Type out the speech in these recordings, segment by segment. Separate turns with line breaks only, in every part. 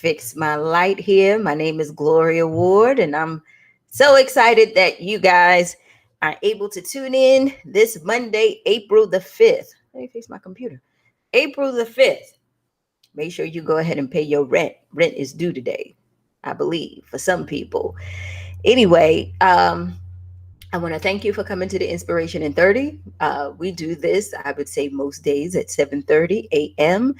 fix my light here. My name is Gloria Ward, and I'm so excited that you guys are able to tune in this Monday, April the 5th. Let me fix my computer. April the 5th. Make sure you go ahead and pay your rent. Rent is due today, I believe, for some people. Anyway, I want to thank you for coming to the Inspiration in 30. We do this, I would say, most days at 7:30 a.m.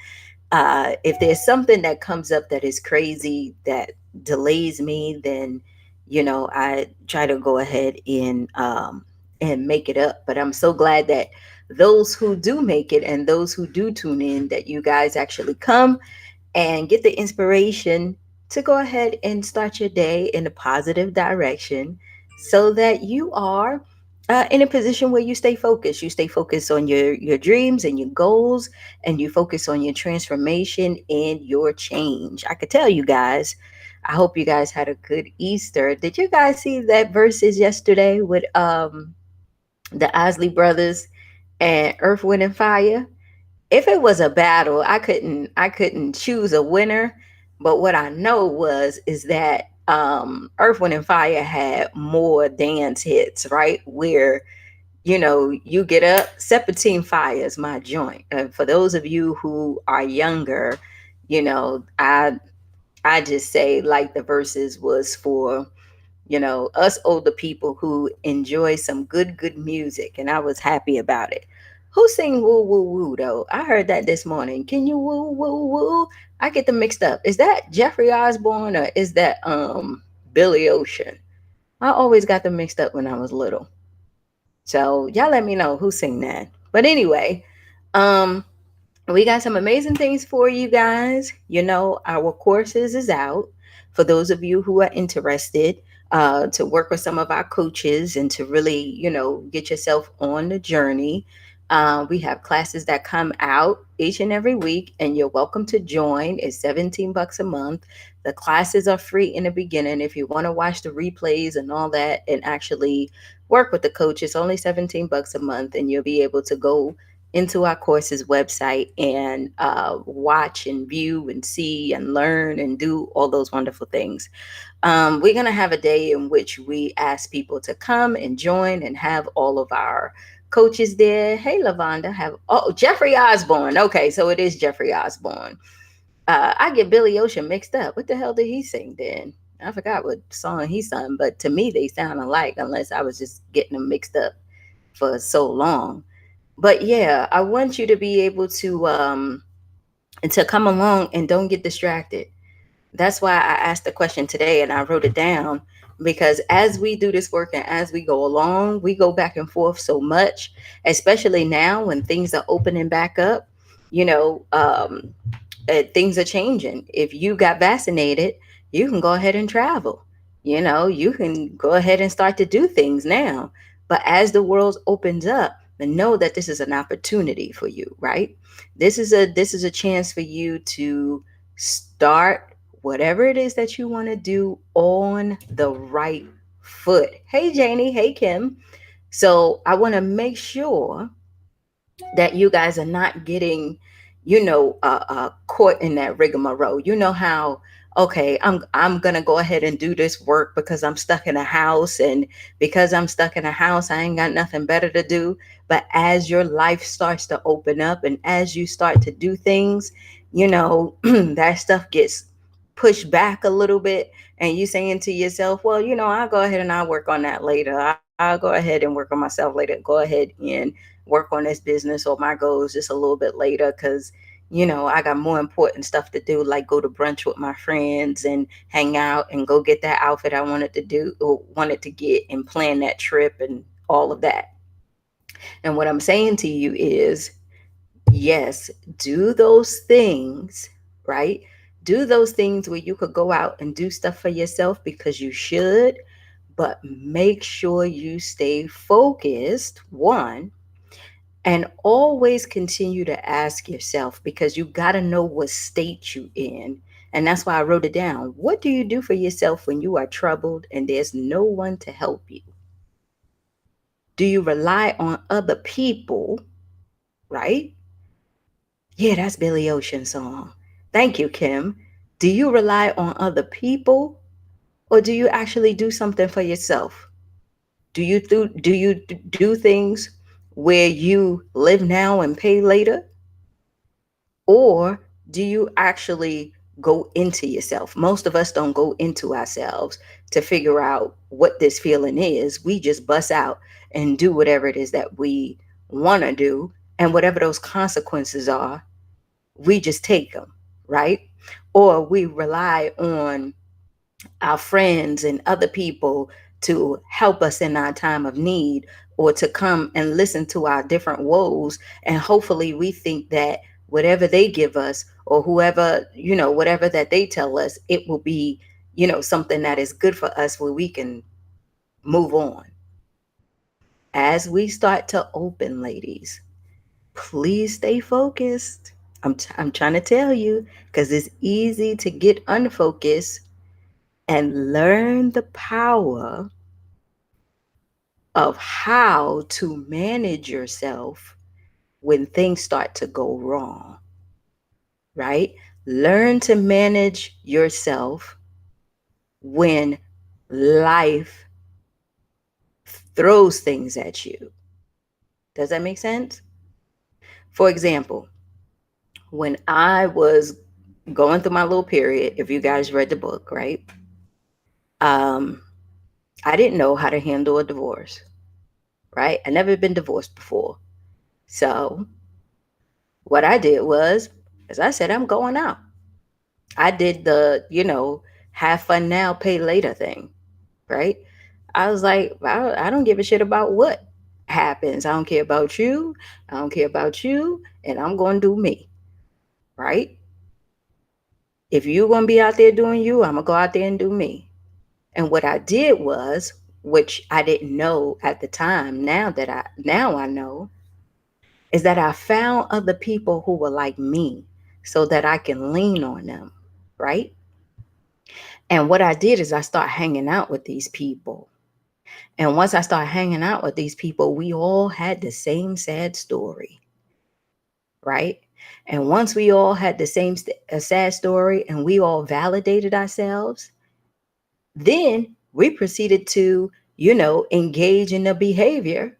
If there's something that comes up that is crazy that delays me, then I try to go ahead and make it up. But I'm so glad that those who do make it and those who do tune in, that you guys actually come and get the inspiration to go ahead and start your day in a positive direction so that you are in a position where you stay focused. You stay focused on your dreams and your goals, and you focus on your transformation and your change. I could tell you guys, I hope you guys had a good Easter. Did you guys see that verses yesterday with the Osley brothers and Earth, Wind, and Fire? If it was a battle, I couldn't choose a winner. But what I know is that Earth, Wind, and Fire had more dance hits, right? Where you get up. Serpentine Fire is my joint. For those of you who are younger, I just say like the verses was for us older people who enjoy some good music, and I was happy about it. Who sing woo woo woo though? I heard that this morning. Can you woo woo woo? I get them mixed up. Is that Jeffrey Osborne or is that Billy Ocean? I always got them mixed up when I was little. So y'all let me know who sing that. But anyway, um we got some amazing things for you guys. Our courses is out for those of you who are interested to work with some of our coaches and to really, get yourself on the journey. We have classes that come out each and every week, and you're welcome to join. It's 17 bucks a month. The classes are free in the beginning. If you want to watch the replays and all that and actually work with the coach, it's only 17 bucks a month, and you'll be able to go into our courses website and watch and view and see and learn and do all those wonderful things. We're going to have a day in which we ask people to come and join and have all of our coaches there. Hey, Lavonda, Jeffrey Osborne. Okay, so it is Jeffrey Osborne. I get Billy Ocean mixed up. What the hell did he sing then? I forgot what song he sung, but to me they sound alike unless I was just getting them mixed up for so long. But yeah, I want you to be able to come along and don't get distracted. That's why I asked the question today and I wrote it down, because as we do this work and as we go along, we go back and forth so much, especially now when things are opening back up. You know, things are changing. If you got vaccinated, you can go ahead and travel. You can go ahead and start to do things now. But as the world opens up, then know that this is an opportunity for you, right? This is a chance for you to start whatever it is that you want to do on the right foot. Hey Janie, hey Kim. So I want to make sure that you guys are not getting, caught in that rigmarole. You know how, okay, I'm gonna go ahead and do this work because I'm stuck in a house, and because I'm stuck in a house, I ain't got nothing better to do. But as your life starts to open up and as you start to do things, that stuff gets pushed back a little bit, and you saying to yourself, well, I'll go ahead and I'll work on that later. I'll go ahead and work on myself later. Go ahead and work on this business or my goals just a little bit later, because I got more important stuff to do, like go to brunch with my friends and hang out and go get that outfit I wanted to do or wanted to get and plan that trip and all of that. And what I'm saying to you is, yes, do those things, right? Do those things where you could go out and do stuff for yourself because you should, but make sure you stay focused, one, and always continue to ask yourself, because you got to know what state you in. And that's why I wrote it down. What do you do for yourself when you are troubled and there's no one to help you? Do you rely on other people, right? Yeah, that's Billy Ocean's song. Thank you, Kim. Do you rely on other people, or do you actually do something for yourself? Do you things where you live now and pay later, or do you actually go into yourself? Most of us don't go into ourselves to figure out what this feeling is. We just bust out and do whatever it is that we want to do, and whatever those consequences are, we just take them, right? Or we rely on our friends and other people to help us in our time of need, or to come and listen to our different woes, and hopefully we think that whatever they give us, or whoever, whatever that they tell us, it will be, something that is good for us where we can move on. As we start to open, ladies, please stay focused. I'm trying to tell you, because it's easy to get unfocused, and learn the power of how to manage yourself when things start to go wrong, right? Learn to manage yourself when life throws things at you. Does that make sense? For example, when I was going through my little period, if you guys read the book, right? Um, I didn't know how to handle a divorce, right? I never been divorced before. So what I did was, as I said, I'm going out. I did the, have fun now, pay later thing, right? I was like, I don't give a shit about what happens. I don't care about you. I don't care about you. And I'm going to do me, right? If you're going to be out there doing you, I'm going to go out there and do me. And what I did was, which I didn't know at the time, now I know, is that I found other people who were like me so that I can lean on them, right? And what I did is I started hanging out with these people. And once I started hanging out with these people, we all had the same sad story, right? And once we all had the same sad story and we all validated ourselves, then we proceeded to, engage in a behavior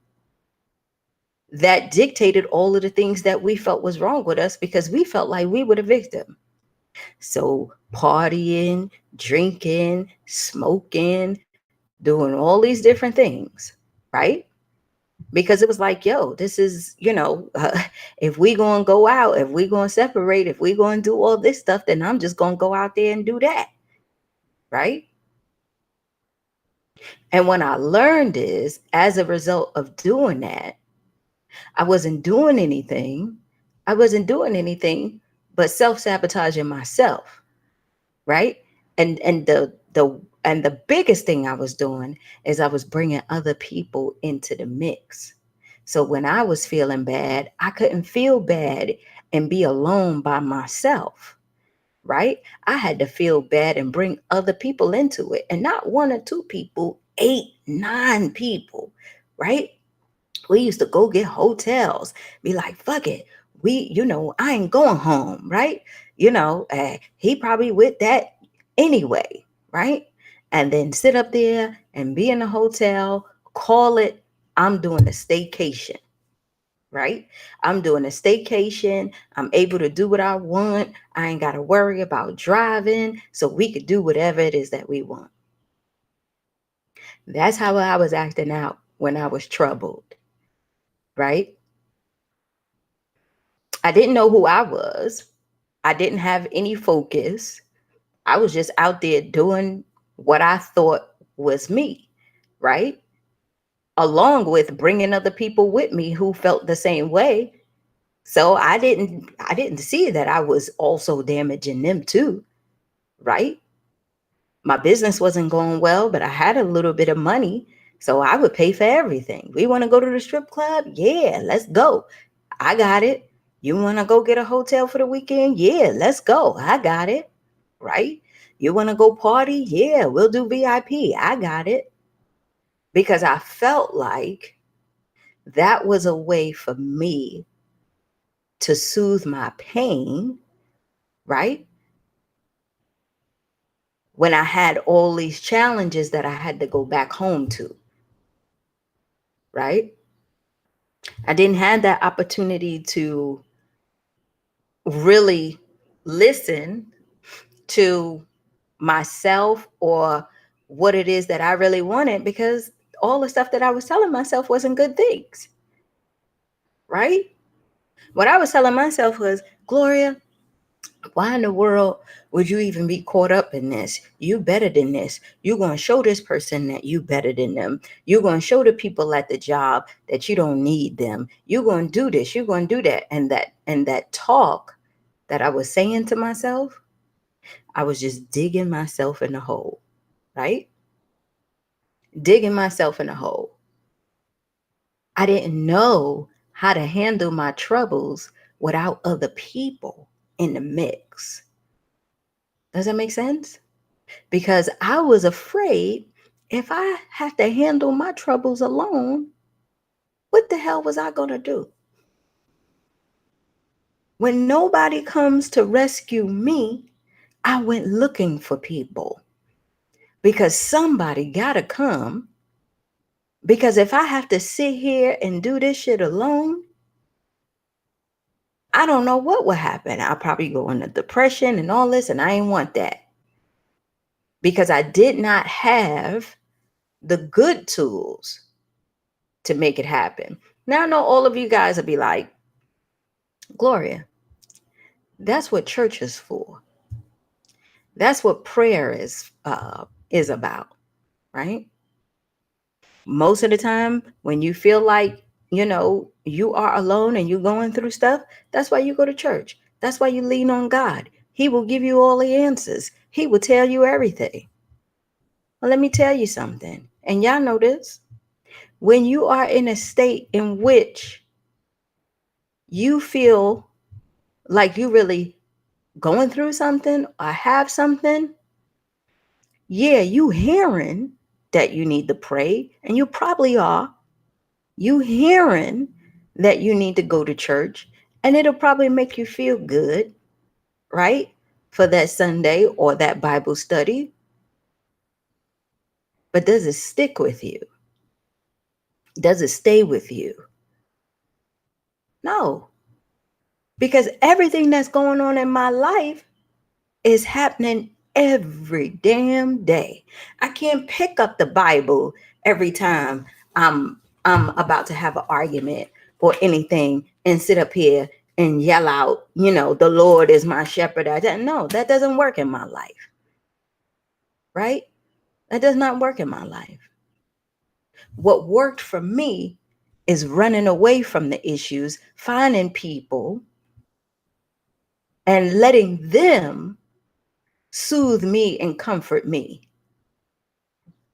that dictated all of the things that we felt was wrong with us, because we felt like we were the victim. So partying, drinking, smoking, doing all these different things, right? Because it was like, yo, this is, if we going to go out, if we going to separate, if we going to do all this stuff, then I'm just going to go out there and do that, right? And when I learned is, as a result of doing that, I wasn't doing anything. I wasn't doing anything but self-sabotaging myself, right? And the biggest thing I was doing is I was bringing other people into the mix. So when I was feeling bad, I couldn't feel bad and be alone by myself, right? I had to feel bad and bring other people into it, and not one or two people, eight, nine people, right? We used to go get hotels, be like, fuck it. I ain't going home, right? He probably with that anyway, right? And then sit up there and be in a hotel, call it, I'm doing a staycation, right? I'm doing a staycation. I'm able to do what I want. I ain't got to worry about driving. So we could do whatever it is that we want. That's how I was acting out when I was troubled, right? I didn't know who I was. I didn't have any focus. I was just out there doing what I thought was me, right? Along with bringing other people with me who felt the same way. So I didn't see that I was also damaging them too, right? My business wasn't going well, but I had a little bit of money, so I would pay for everything. We want to go to the strip club? Yeah, let's go. I got it. You want to go get a hotel for the weekend? Yeah, let's go. I got it. Right? You want to go party? Yeah, we'll do VIP. I got it. Because I felt like that was a way for me to soothe my pain, right? when I had all these challenges that I had to go back home to, right? I didn't have that opportunity to really listen to myself or what it is that I really wanted, because all the stuff that I was telling myself wasn't good things, right? What I was telling myself was, Gloria, why in the world would you even be caught up in this? You better than this. You're going to show this person that you better than them. You're going to show the people at the job that you don't need them. You're going to do this. You're going to do that. And that talk that I was saying to myself, I was just digging myself in a hole, right? Digging myself in a hole. I didn't know how to handle my troubles without other people in the mix. Does that make sense? Because I was afraid if I had to handle my troubles alone, what the hell was I going to do? When nobody comes to rescue me, I went looking for people, because somebody got to come. Because if I have to sit here and do this shit alone, I don't know what will happen. I'll probably go into depression and all this, and I ain't want that, because I did not have the good tools to make it happen. Now I know all of you guys will be like, Gloria, that's what church is for. That's what prayer is about, right? Most of the time, when you feel like you are alone and you're going through stuff, that's why you go to church. That's why you lean on God. He will give you all the answers. He will tell you everything. Well, let me tell you something, and y'all know this. When you are in a state in which you feel like you really going through something or have something, yeah, you hearing that you need to pray, and you probably are. You hearing that you need to go to church, and it'll probably make you feel good, right? For that Sunday or that Bible study. But does it stick with you? Does it stay with you? No. Because everything that's going on in my life is happening every damn day. I can't pick up the Bible every time I'm about to have an argument or anything and sit up here and yell out, the Lord is my shepherd. No, that doesn't work in my life. Right? That does not work in my life. What worked for me is running away from the issues, finding people and letting them soothe me and comfort me.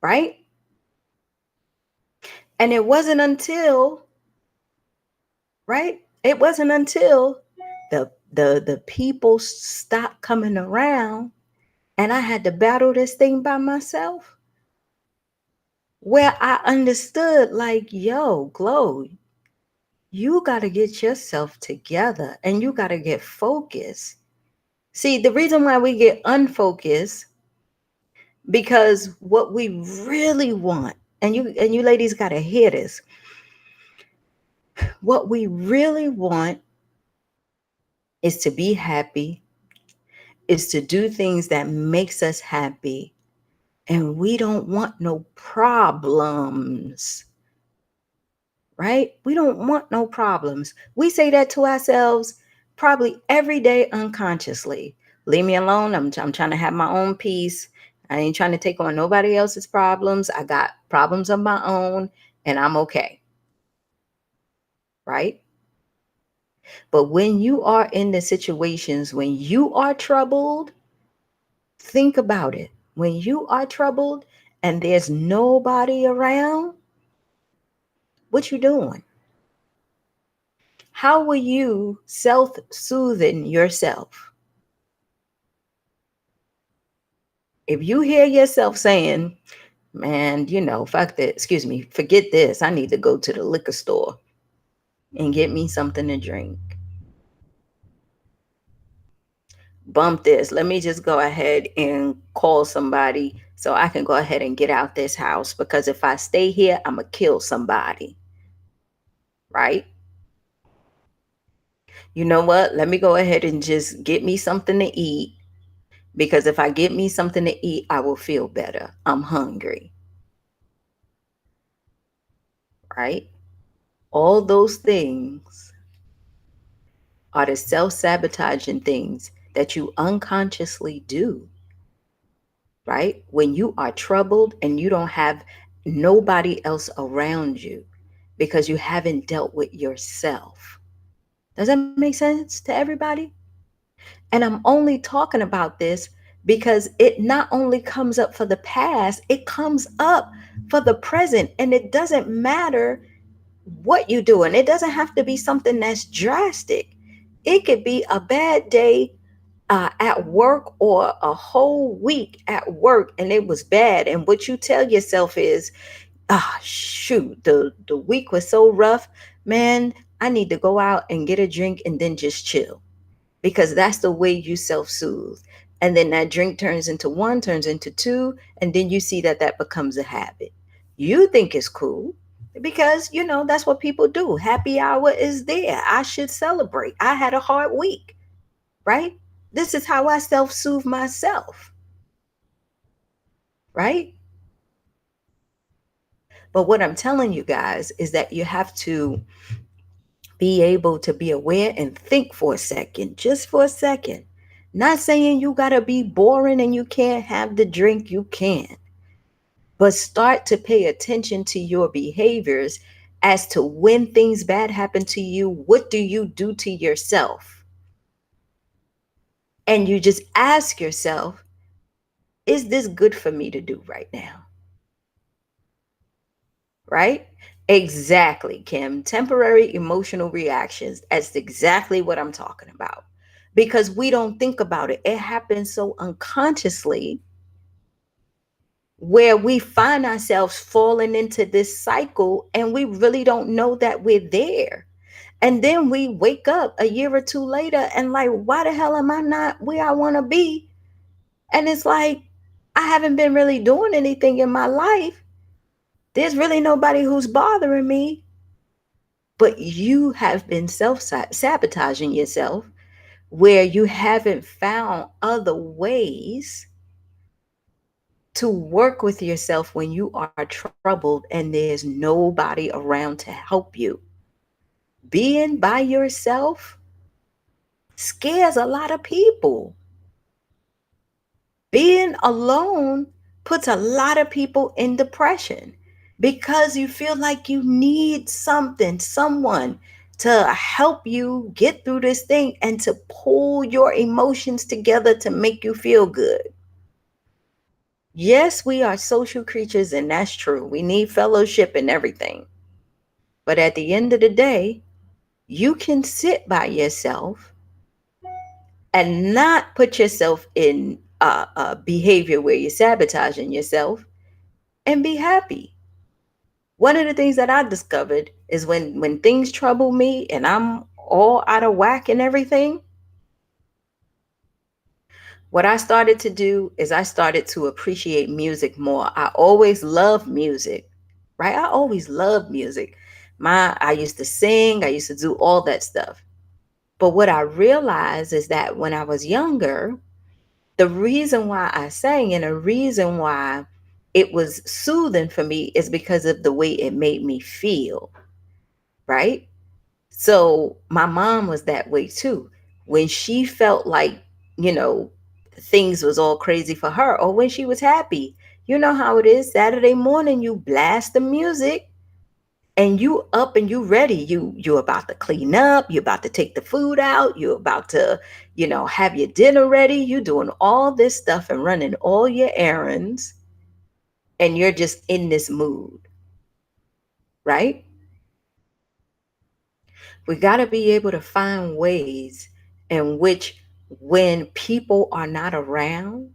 Right? And it wasn't until, right? It wasn't until the people stopped coming around and I had to battle this thing by myself, where I understood, like, yo, Glow, you got to get yourself together and you got to get focused. See, the reason why we get unfocused, because what we really want, and you ladies got to hear this, what we really want is to be happy, is to do things that makes us happy, and we don't want no problems. Right? We don't want no problems. We say that to ourselves probably every day unconsciously. Leave me alone. I'm trying to have my own peace. I ain't trying to take on nobody else's problems. I got problems of my own and I'm okay. Right? But when you are in the situations when you are troubled, think about it. When you are troubled and there's nobody around, what you doing? How will you self-soothing yourself? If you hear yourself saying, man, fuck that, excuse me, forget this. I need to go to the liquor store and get me something to drink. bump this. Let me just go ahead and call somebody so I can go ahead and get out this house, because if I stay here, I'm going to kill somebody, right? You know what? Let me go ahead and just get me something to eat, because if I get me something to eat, I will feel better. I'm hungry, right? All those things are the self sabotaging things that you unconsciously do, right? When you are troubled and you don't have nobody else around you because you haven't dealt with yourself. Does that make sense to everybody? And I'm only talking about this because it not only comes up for the past, it comes up for the present. And it doesn't matter what you're doing, it doesn't have to be something that's drastic. It could be a bad day at work, or a whole week at work and it was bad. And what you tell yourself is, ah, shoot, the week was so rough, man. I need to go out and get a drink and then just chill, because that's the way you self-soothe. And then that drink turns into one, turns into two, and then you see that that becomes a habit. You think it's cool because that's what people do. Happy hour is there, I should celebrate, I had a hard week, right? This is how I self-soothe myself, right? But what I'm telling you guys is that you have to be able to be aware and think for a second, just for a second. Not saying you got to be boring and you can't have the drink, you can. But start to pay attention to your behaviors as to when things bad happen to you, what do you do to yourself? And you just ask yourself, is this good for me to do right now? Right? Exactly, Kim. Temporary emotional reactions. That's exactly what I'm talking about. Because we don't think about it. It happens so unconsciously, where we find ourselves falling into this cycle and we really don't know that we're there. And then we wake up a year or two later and like, why the hell am I not where I want to be? And it's like, I haven't been really doing anything in my life. There's really nobody who's bothering me. But you have been self sabotaging yourself, where you haven't found other ways to work with yourself when you are troubled and there's nobody around to help you. Being by yourself scares a lot of people. Being alone puts a lot of people in depression, because you feel like you need something, someone to help you get through this thing and to pull your emotions together to make you feel good. Yes, we are social creatures, and that's true. We need fellowship and everything. But at the end of the day, you can sit by yourself and not put yourself in a behavior where you're sabotaging yourself, and be happy. One of the things that I discovered is when things trouble me and I'm all out of whack and everything, what I started to do is I started to appreciate music more. I always loved music, right? I always loved music. I used to sing, I used to do all that stuff. But what I realized is that when I was younger, the reason why I sang and the reason why it was soothing for me is because of the way it made me feel, right? So my mom was that way too. When she felt like, you know, things was all crazy for her, or when she was happy, you know how it is. Saturday morning, you blast the music and you up and you ready. You about to clean up, you about to take the food out, you about to, have your dinner ready. You doing all this stuff and running all your errands, and you're just in this mood, right? We got to be able to find ways in which, when people are not around,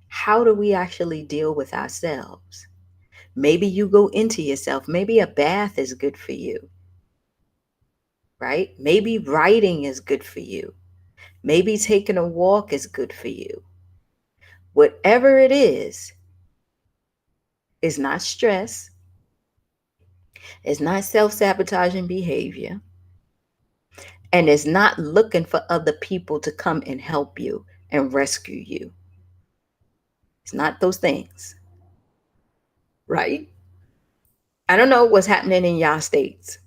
how do we actually deal with ourselves? Maybe you go into yourself. Maybe a bath is good for you, right? Maybe writing is good for you. Maybe taking a walk is good for you. Whatever it is not stress, it's not self sabotaging behavior, and it's not looking for other people to come and help you and rescue you. It's not those things, right? I don't know what's happening in y'all states,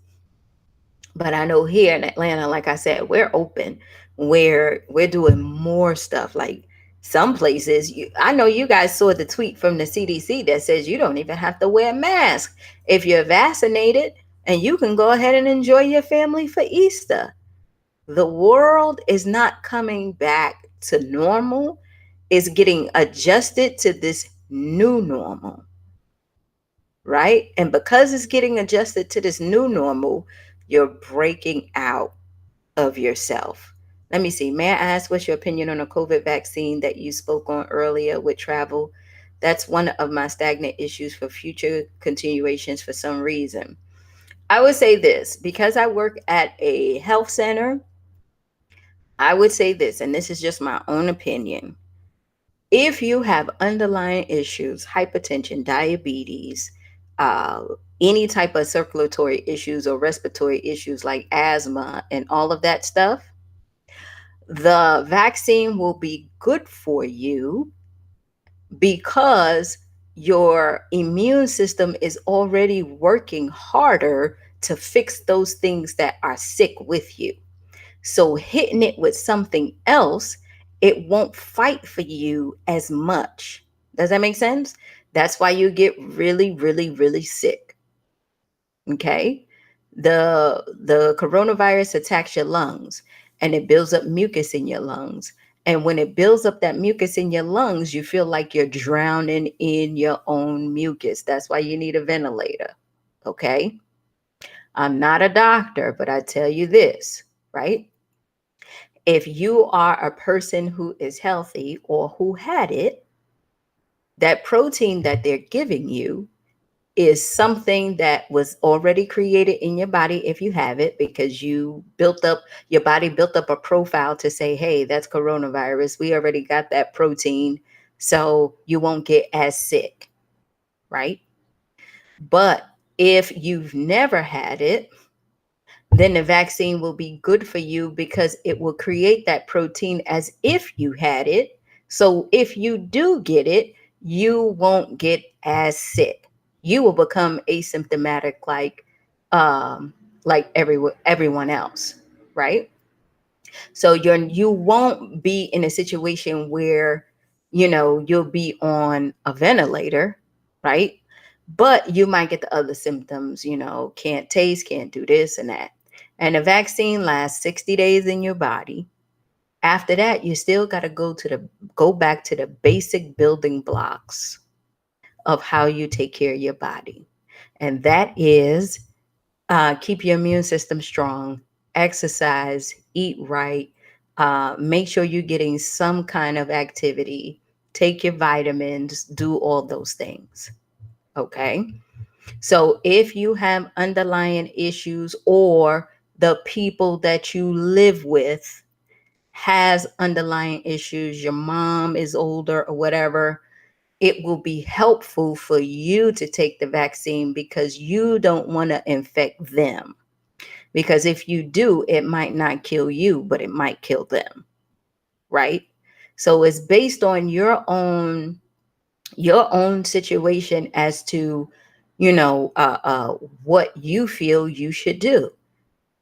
but I know here in Atlanta, like I said, we're open, where we're doing more stuff. Like some places, I know you guys saw the tweet from the CDC that says you don't even have to wear a mask if you're vaccinated, and you can go ahead and enjoy your family for Easter. The world is not coming back to normal, it's getting adjusted to this new normal, right? And because it's getting adjusted to this new normal, you're breaking out of yourself. Let me see. May I ask what's your opinion on a COVID vaccine that you spoke on earlier with travel? That's one of my stagnant issues for future continuations for some reason. I would say this because I work at a health center. I would say this, and this is just my own opinion. If you have underlying issues, hypertension, diabetes, uh, any type of circulatory issues or respiratory issues like asthma and all of that stuff, the vaccine will be good for you because your immune system is already working harder to fix those things that are sick with you. So hitting it with something else, it won't fight for you as much. Does that make sense? That's why you get really, really, really sick. Okay. The coronavirus attacks your lungs and it builds up mucus in your lungs. And when it builds up that mucus in your lungs, you feel like you're drowning in your own mucus. That's why you need a ventilator. Okay. I'm not a doctor, but I tell you this, right? If you are a person who is healthy or who had it, that protein that they're giving you is something that was already created in your body if you have it, because your body built up a profile to say, hey, that's coronavirus. We already got that protein, so you won't get as sick, right? But if you've never had it, then the vaccine will be good for you because it will create that protein as if you had it. So if you do get it, you won't get as sick. You will become asymptomatic um everyone else, right? So you won't be in a situation where you'll be on a ventilator, right? But you might get the other symptoms, can't taste, can't do this and that. And the vaccine lasts 60 days in your body. After that, you still got to go back to the basic building blocks of how you take care of your body. And that is keep your immune system strong, exercise, eat right, make sure you're getting some kind of activity, take your vitamins, do all those things. Okay. So if you have underlying issues, or the people that you live with has underlying issues, your mom is older or whatever, it will be helpful for you to take the vaccine because you don't want to infect them. Because if you do, it might not kill you, but it might kill them, right? So it's based on your own situation as to what you feel you should do,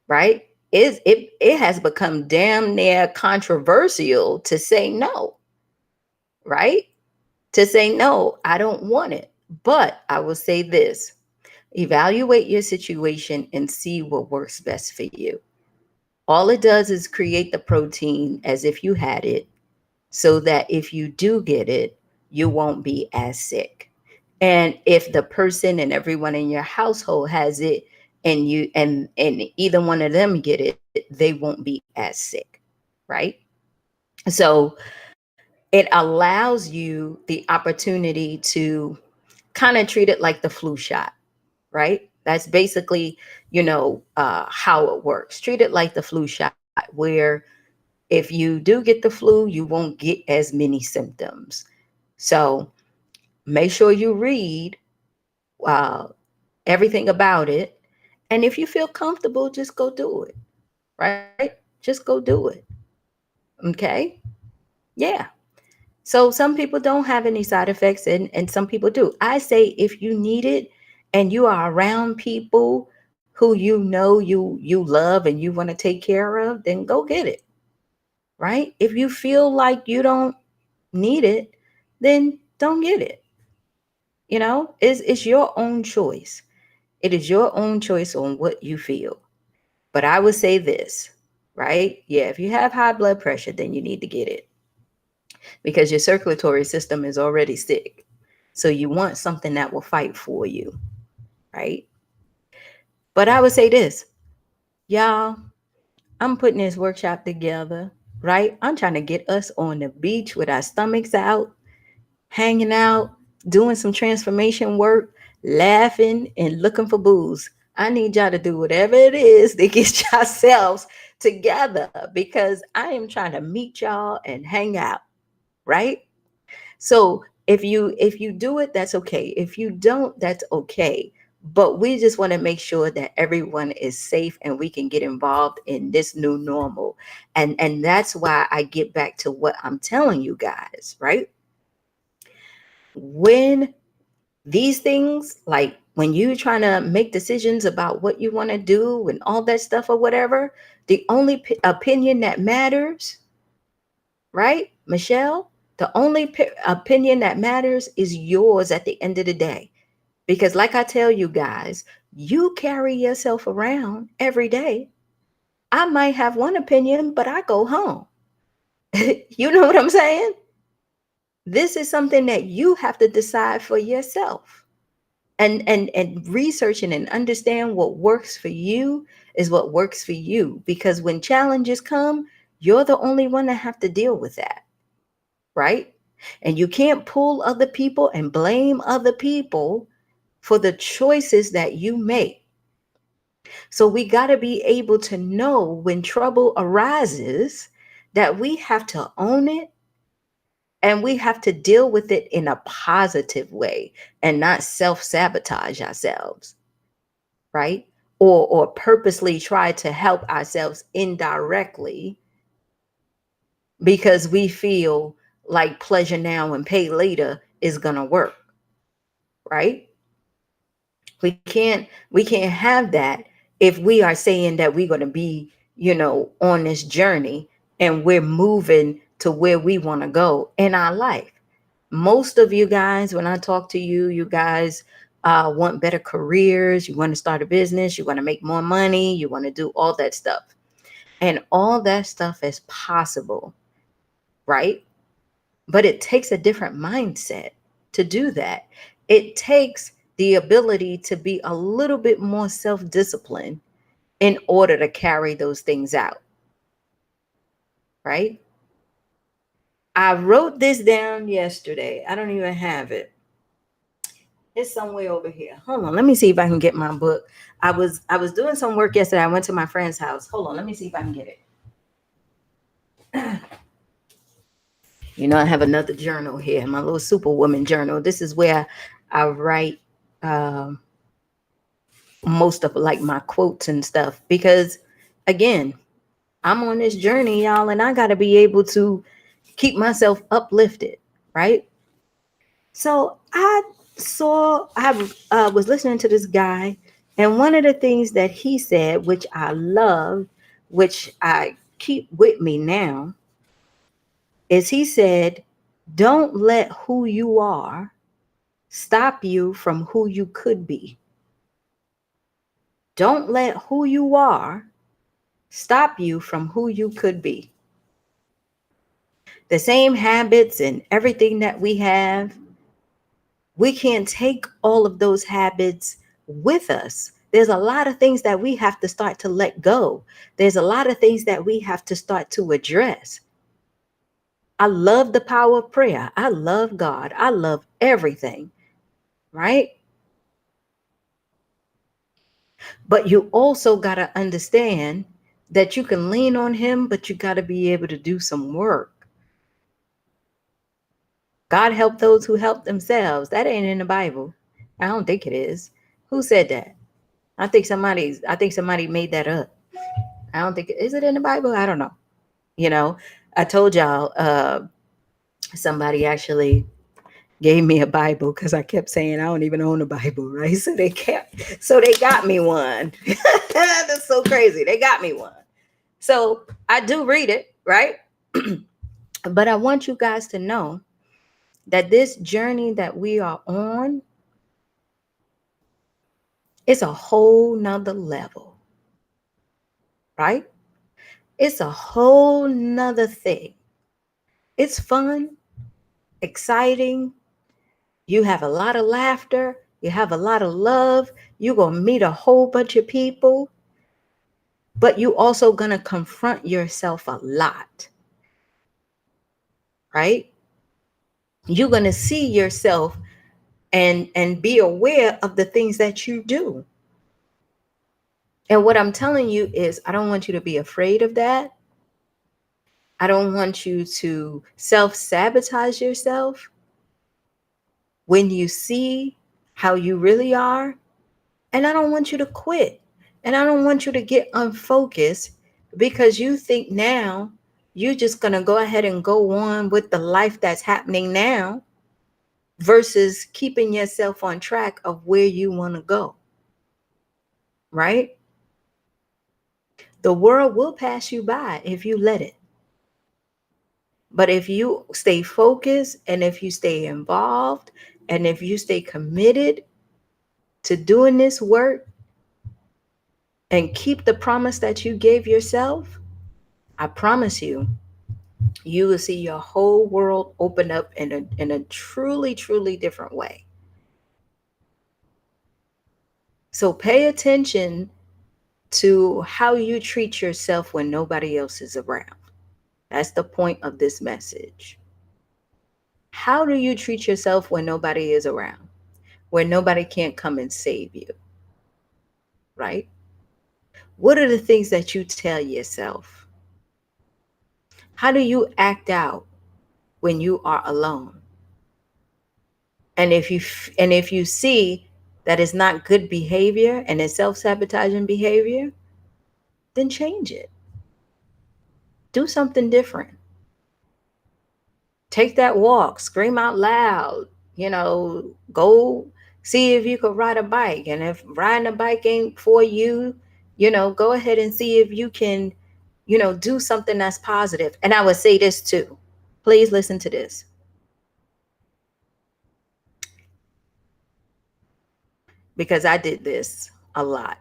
right? It has become damn near controversial to say no, right? To say no, I don't want it. But I will say this: evaluate your situation and see what works best for you. All it does is create the protein as if you had it, so that if you do get it, you won't be as sick. And if the person and everyone in your household has it, and either one of them get it, they won't be as sick, right? So it allows you the opportunity to kind of treat it like the flu shot, right? That's basically, how it works. Treat it like the flu shot, where If you do get the flu, you won't get as many symptoms. So make sure you read uh, everything about it. And if you feel comfortable, just go do it, right? Just go do it. Okay. Yeah. So some people don't have any side effects and some people do. I say if you need it and you are around people who you know you love and you want to take care of, then go get it. Right? If you feel like you don't need it, then don't get it. It's your own choice. It is your own choice on what you feel. But I would say this, right? Yeah, if you have high blood pressure, then you need to get it because your circulatory system is already sick. So you want something that will fight for you, right? But I would say this, y'all, I'm putting this workshop together, right? I'm trying to get us on the beach with our stomachs out, hanging out, doing some transformation work, laughing, and looking for booze. I need y'all to do whatever it is to get yourselves together because I am trying to meet y'all and hang out, right? So if you do it, that's okay. If you don't, that's okay. But we just want to make sure that everyone is safe and we can get involved in this new normal. And that's why I get back to what I'm telling you guys, right? When these things, like when you're trying to make decisions about what you want to do and all that stuff or whatever, the only opinion that matters, right, Michelle? The only opinion that matters is yours at the end of the day. Because, like I tell you guys, you carry yourself around every day. I might have one opinion, but I go home. You know what I'm saying? This is something that you have to decide for yourself. And researching and understand what works for you is what works for you. Because when challenges come, you're the only one that have to deal with that, right? And you can't pull other people and blame other people for the choices that you make. So we got to be able to know when trouble arises that we have to own it and we have to deal with it in a positive way and not self-sabotage ourselves, right? Or purposely try to help ourselves indirectly because we feel like pleasure now and pay later is going to work, right? We can't have that if we are saying that we're going to be, on this journey and we're moving to where we want to go in our life. Most of you guys, when I talk to you, you guys want better careers, you want to start a business, you want to make more money, you want to do all that stuff. And all that stuff is possible, right? But it takes a different mindset to do that. It takes the ability to be a little bit more self-disciplined in order to carry those things out, right? I wrote this down yesterday. I don't even have it. It's somewhere over here. Hold on. Let me see if I can get my book. I was doing some work yesterday. I went to my friend's house. Hold on. Let me see if I can get it. I have another journal here, my little superwoman journal. This is where I write um, most of like my quotes and stuff because again, I'm on this journey, y'all, and I got to be able to keep myself uplifted, right? So I was listening to this guy, and one of the things that he said, which I love, which I keep with me now, is he said, don't let who you are stop you from who you could be. Don't let who you are stop you from who you could be. The same habits and everything that we have, we can't take all of those habits with us. There's a lot of things that we have to start to let go. There's a lot of things that we have to start to address. I love the power of prayer. I love God. I love everything, right? But you also got to understand that you can lean on him, but you got to be able to do some work. God help those who help themselves. That ain't in the Bible. I don't think it is. Who said that? I think somebody made that up. I don't think is it in the Bible? I don't know. You know, I told y'all somebody actually gave me a Bible because I kept saying I don't even own a Bible, right? So they got me one. That's so crazy. They got me one. So I do read it, right? But I want you guys to know that this journey that we are on is a whole nother level, right? It's a whole nother thing. It's fun, exciting. You have a lot of laughter. You have a lot of love. You're going to meet a whole bunch of people, but you also going to confront yourself a lot, right? You're going to see yourself and be aware of the things that you do. And what I'm telling you is I don't want you to be afraid of that. I don't want you to self-sabotage yourself when you see how you really are. And I don't want you to quit. And I don't want you to get unfocused because you think now you're just going to go ahead and go on with the life that's happening now versus keeping yourself on track of where you want to go. Right? The world will pass you by if you let it. But if you stay focused and if you stay involved and if you stay committed to doing this work and keep the promise that you gave yourself, I promise you, you will see your whole world open up in a truly, truly different way. So pay attention to how you treat yourself when nobody else is around. That's the point of this message. How do you treat yourself when nobody is around? When nobody can't come and save you, right? What are the things that you tell yourself? How do you act out when you are alone? And if you see that it's not good behavior and it's self-sabotaging behavior, then change it. Do something different. Take that walk, scream out loud, go see if you could ride a bike. And if riding a bike ain't for you, go ahead and see if you can, do something that's positive. And I would say this too. Please listen to this because I did this a lot.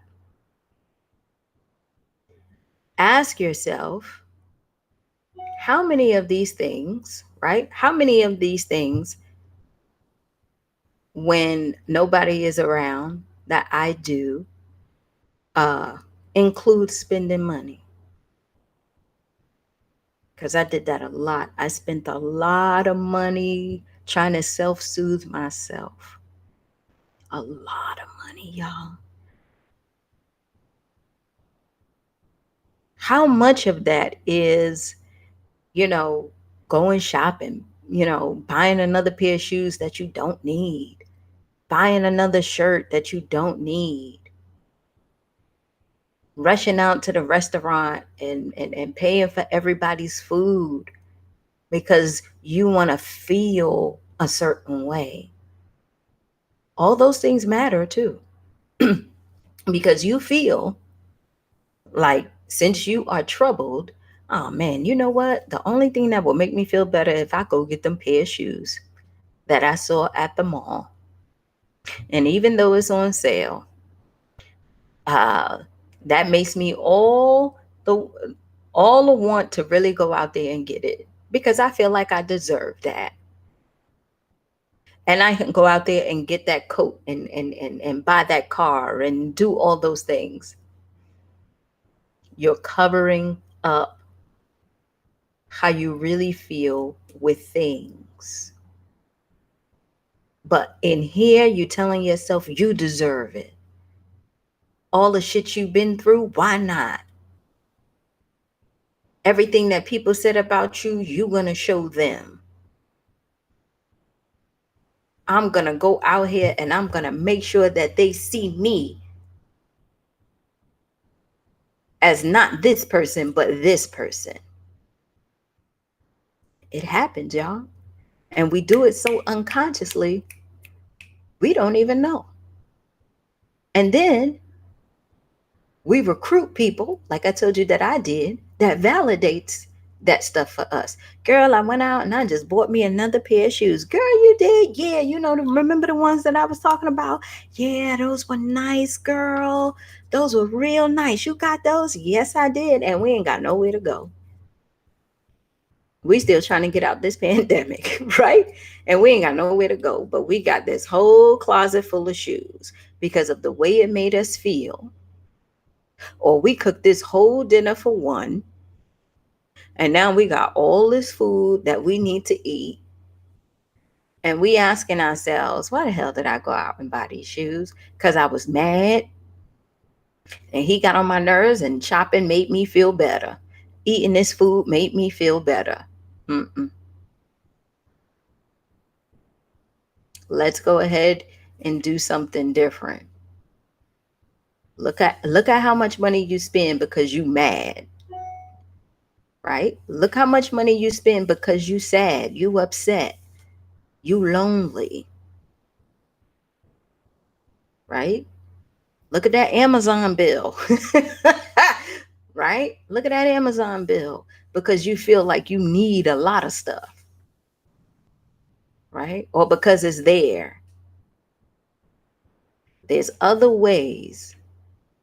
Ask yourself, how many of these things, right? How many of these things when nobody is around that I do uh include spending money? Because I did that a lot. I spent a lot of money trying to self-soothe myself. A lot of money, y'all. How much of that is, you know, going shopping, buying another pair of shoes that you don't need, buying another shirt that you don't need, rushing out to the restaurant and paying for everybody's food because you want to feel a certain way. All those things matter too. Because you feel like since you are troubled, oh man, you know what? The only thing that will make me feel better if I go get them pair of shoes that I saw at the mall. And even though it's on sale, uh, that makes me the all the want to really go out there and get it because I feel like I deserve that. And I can go out there and get that coat and buy that car and do all those things. You're covering up how you really feel with things. But in here, you're telling yourself you deserve it. All the shit you've been through, why not? Everything that people said about you, you're going to show them. I'm going to go out here and I'm going to make sure that they see me as not this person, but this person. It happens, y'all. And we do it so unconsciously, we don't even know. And then we recruit people, like I told you that I did, that validates that stuff for us. Girl, I went out and I just bought me another pair of shoes. Girl, you did? Yeah, remember the ones that I was talking about? Yeah, those were nice, girl. Those were real nice. You got those? Yes, I did. And we ain't got nowhere to go. We still trying to get out this pandemic, right? And we ain't got nowhere to go. But we got this whole closet full of shoes because of the way it made us feel. Or we cooked this whole dinner for one, and now we got all this food that we need to eat. And we asking ourselves, why the hell did I go out and buy these shoes? Because I was mad and he got on my nerves, and shopping made me feel better. Eating this food made me feel better. Mm-mm. Let's go ahead and do something different. Look at how much money you spend because you mad, right? Look how much money you spend because you sad, you upset, you lonely, right? Look at that Amazon bill. Right? Look at that Amazon bill because you feel like you need a lot of stuff, right? Or because it's there. There's other ways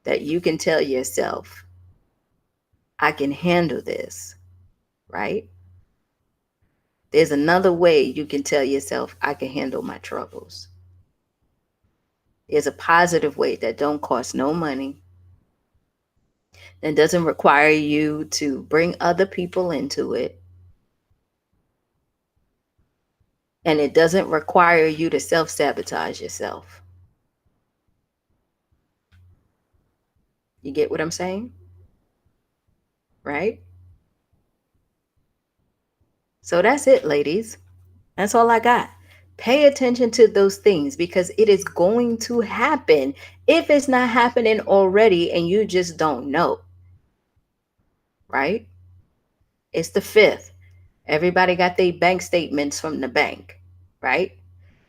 that you can tell yourself, I can handle this, right? There's another way you can tell yourself, I can handle my troubles. There's a positive way that don't cost no money, that doesn't require you to bring other people into it, and it doesn't require you to self-sabotage yourself. You get what I'm saying? Right? So that's it, ladies. That's all I got. Pay attention to those things because it is going to happen if it's not happening already and you just don't know. Right? It's the 5th. Everybody got their bank statements from the bank, right?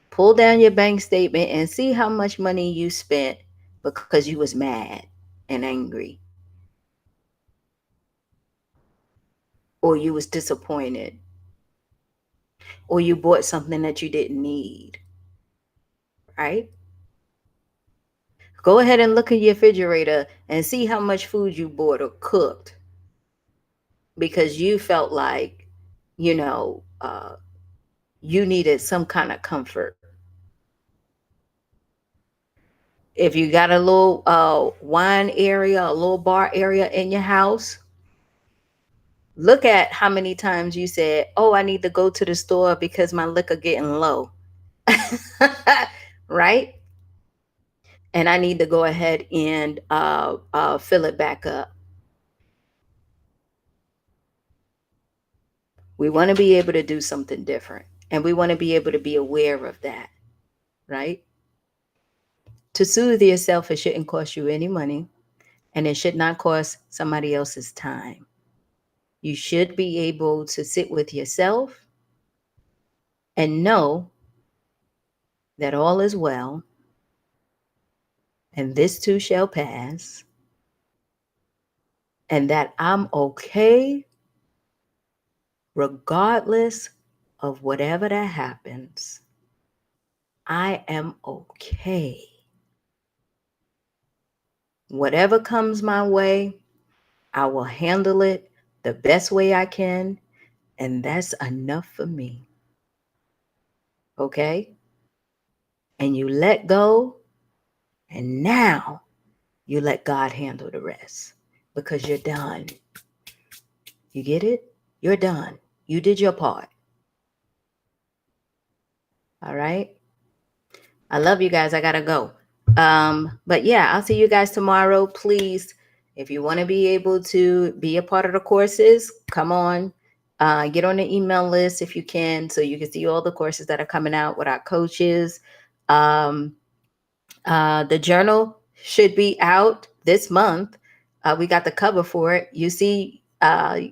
Pull down your bank statement and see how much money you spent because you was mad and angry, or you was disappointed, or you bought something that you didn't need, right? Go ahead and look in your refrigerator and see how much food you bought or cooked because you felt like, you know, you needed some kind of comfort. If you got a little wine area, a little bar area in your house, look at how many times you said, "Oh, I need to go to the store because my liquor getting low." Right? And I need to go ahead and fill it back up. We want to be able to do something different. And we want to be able to be aware of that, right? To soothe yourself, it shouldn't cost you any money and it should not cost somebody else's time. You should be able to sit with yourself and know that all is well and this too shall pass and that I'm okay regardless of whatever that happens. I am okay. Whatever comes my way, I will handle it the best way I can, and that's enough for me. Okay? And you let go, and now you let God handle the rest because you're done. You get it? You're done. You did your part. All right? I love you guys. I gotta go. But yeah, I'll see you guys tomorrow. Please If you want to be able to be a part of the courses, come on. Get on the email list if you can, so you can see all the courses that are coming out with our coaches. Um, the journal should be out this month. We got the cover for it. You see,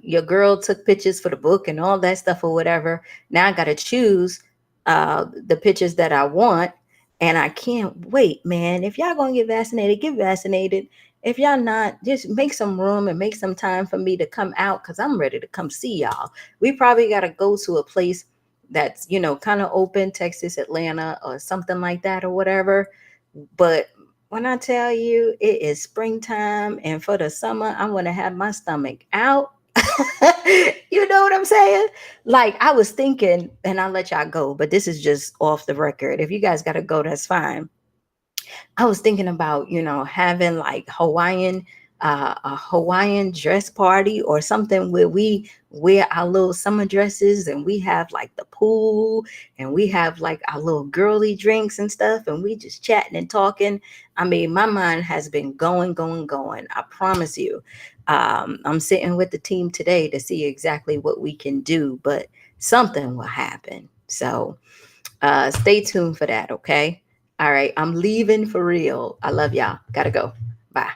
your girl took pictures for the book and all that stuff or whatever. Now I got to choose the pictures that I want. And I can't wait, man. If y'all going to get vaccinated, get vaccinated. If y'all not, just make some room and make some time for me to come out because I'm ready to come see y'all. We probably got to go to a place that's, kind of open, Texas, Atlanta, or something like that or whatever. But when I tell you it is springtime and for the summer, I'm going to have my stomach out. You know what I'm saying? Like I was thinking, and I'll let y'all go, but this is just off the record. If you guys got to go, that's fine. I was thinking about, having like a Hawaiian dress party or something where we wear our little summer dresses and we have like the pool and we have like our little girly drinks and stuff and we just chatting and talking. I mean, my mind has been going, going, going. I promise you. I'm sitting with the team today to see exactly what we can do, but something will happen. So, stay tuned for that, okay? All right, I'm leaving for real. I love y'all. Gotta go. Bye.